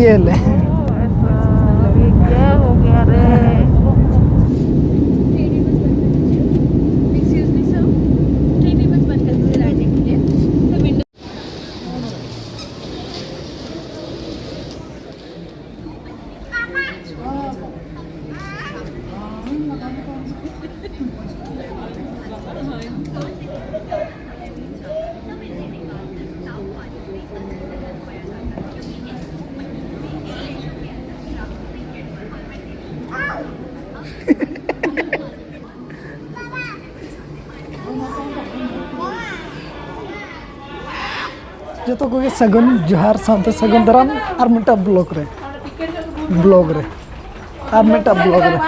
ये ले क्या हो गया रे? जो तो कोई सगुन जोहार साथ सगुन दराम और मिटा ब्लॉग रे और मिटा ब्लॉग रे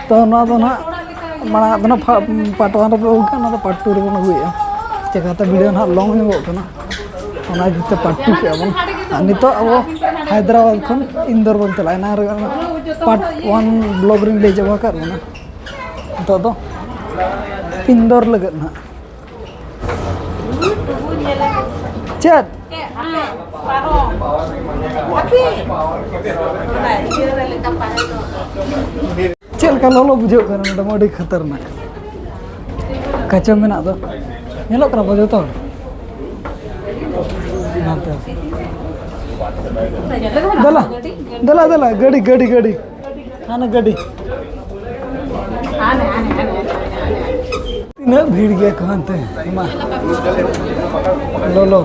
तो ना तो ना माना तो ना पार्ट 1 रे होगा ना तो पार्ट 2 रे बन हुआ चेकाते वीडियो ना लॉन्ग हो कना ओना जिते पार्ट 2 के अपन नितो अब हैदराबाद खन इंदौर बन चला ना पार्ट 1 ब्लॉग रे ले जावा कर ना तो इंदौर लगत ना चल चल का लोलो बुझो करना मोड़ी खतरनाक कच्चा में ना दो ये लोग करा बुझो तो दला दला दला गड़ी गड़ी गड़ी आना गड़ी ना भीड़ गया कहाँ थे लोलो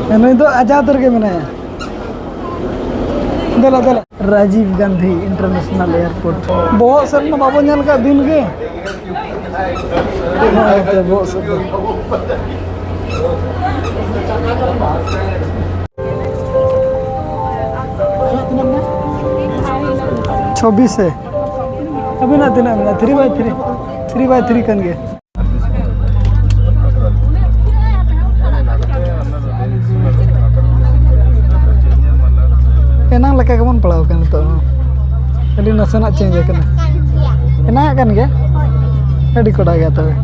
नहीं तो आजाद के मैंने दला दला राजीव गांधी इंटरनेशनल एयरपोर्ट बहुत सर ना बाबू नल का दिन के बहुत सर 26 है अभी ना दिन 3x3 कन गए एना लका के मन पड़ाव कन तो खाली नसना चेंज कन एना कन गया अड़ी कोड़ा गया तबे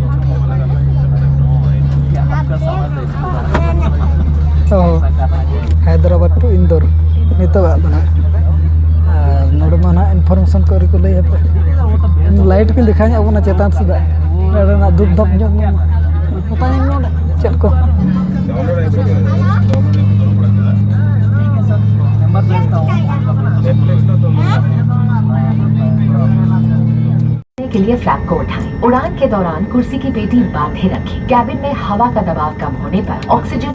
ओ हैदराबाद टू इंदौर नितो आदना नोड माना इन्फॉर्मेशन को रिको लई पे लाइट के दिखाई अब ना चेतान से ना दुब दब जो पता नहीं नोड चल को के लिए फ्लैग को उठाएं। उड़ान के दौरान कुर्सी की पेटी बांधे रखें। कैबिन में हवा का दबाव कम होने पर ऑक्सीजन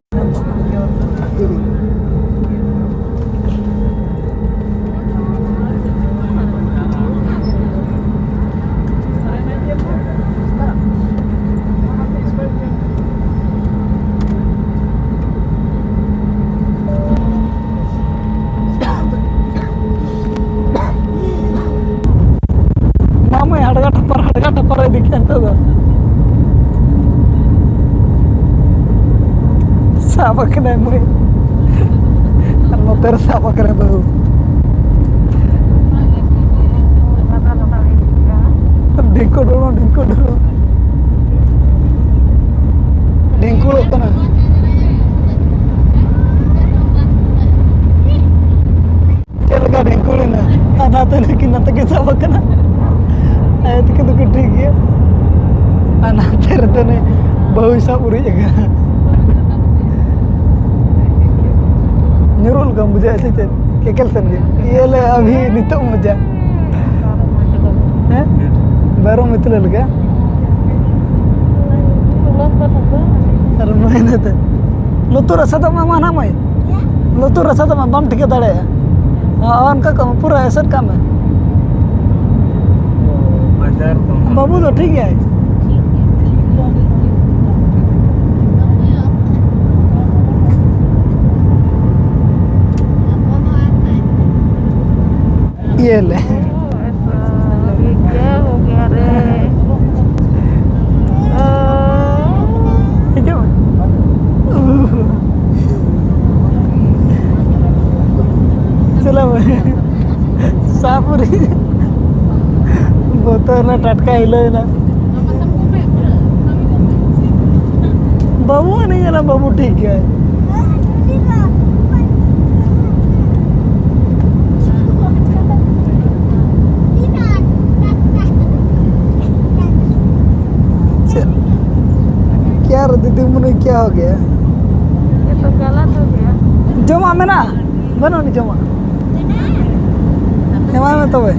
टपर दिखे तो साबक नहीं मुझे तेरे साबक रहे बहु डिंको डोलो डिंको होता ना चल का डिंको लेना आना तो लेकिन ना तो के साबक ना आया तो ठीक है आना तेरे तो ने बहुत सा पूरी जगह निरोल का मुझे ऐसे चल क्या क्या समझे ये ले अभी नितो मुझे हैं बारो मित्र लगा अरे मैंने तो लो तो रसा तो मैं माना मैं लो तो रसा तो मैं बम ठीक है दाड़े हाँ उनका काम पूरा ऐसा काम है बाबू तो ठीक है ये ले क्या हो गया रे? चलो सापुरी बोतल ना टटका हिलो ना बाबू नहीं है ना बाबू ठीक है अभी क्या हो गया? ये तो गलत हो गया। जमा में ना बनो नहीं जमा जमा में तो भाई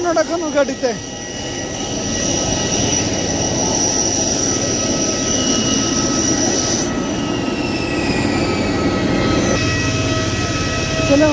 नोड़ा खन गाड़ी ते चलो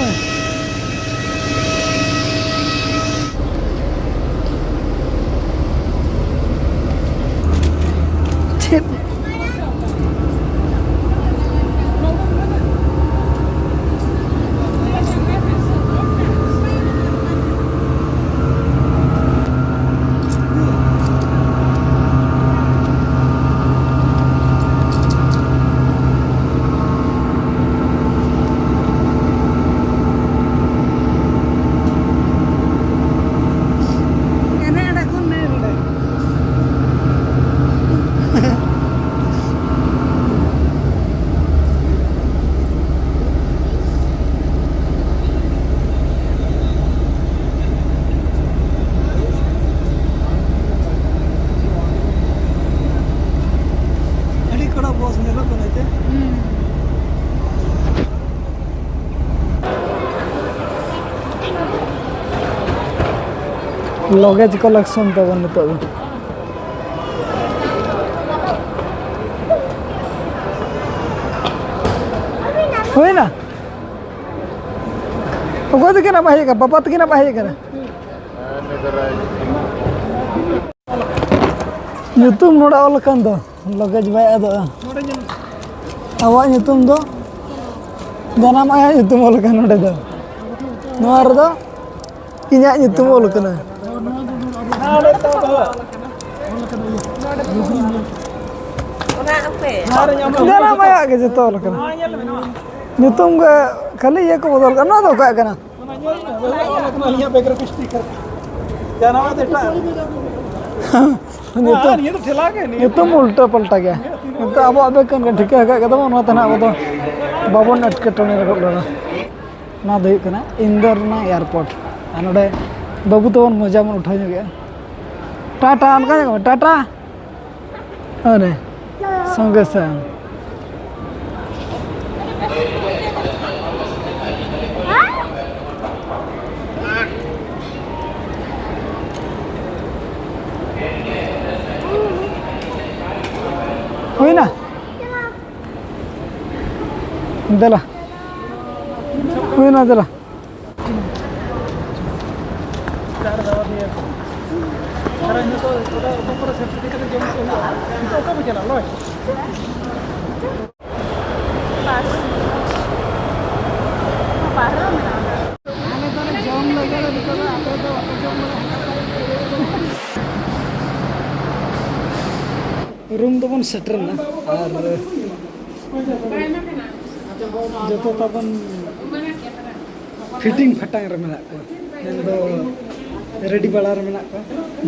लगेज कलेक्शन तब नितोग हुई ना अगो तक ना बाहे का बापा तक ना बाहे का nyutum noda ol kan do लगेज बाय अदो आवा nyutum do janam aya nyutum ol kan node do noar do inya nyutum ol kana janam aya ge joto ol kana nyutum ge khali ye ko bodol kana do ka kana nyutum ulta palta gaya itu abo abe kan ठीक है का दम ना तना अब बाबन अटकटने रगोलना ना दे कना इंदौर ना एयरपोर्ट नोडे बाबू तो मजा मन उठा गया टाटा अनका टाटा अरे संगे संग हुई ना दला हुई ना दला रूम तो बन सेटर ना और जो तो तबन फिटिंग फटांग रे मेना को एंदो रेडी बाला रे मेना को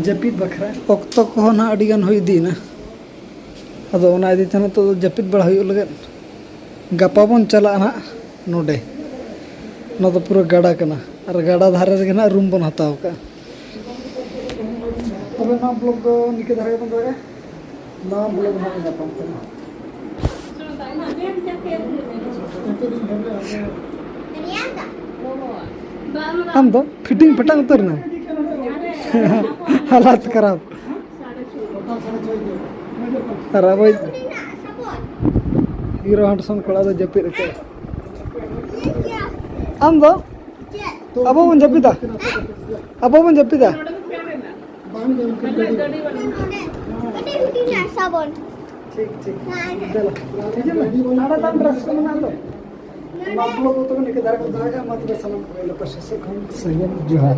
जपित बखरा ओक्तो को ना अडी गान होई दी ना अदो ओना इदी तने तो जपित बड़ा होई लगे गपा बन चला ना नोडे ना तो पूरा गाड़ा कना और गाड़ा धारे रे ना रूम बन हताव का तबे ना ब्लॉग को निके धारे बन रे ना ब्लॉग ना जापम हम तो फिटिंग पटंग उतरना हालात खराब खराब है हीरो हंडसन कोड़ा तो जपी रखे हम तो अब बन जपीदा अब बन जपीदा ठीक ठीक चलो नाड़ा दाम ड्रेस को बना लो आप लोग तो निके दरगाह मत बे सलाम को लो पर से खन सही जोहार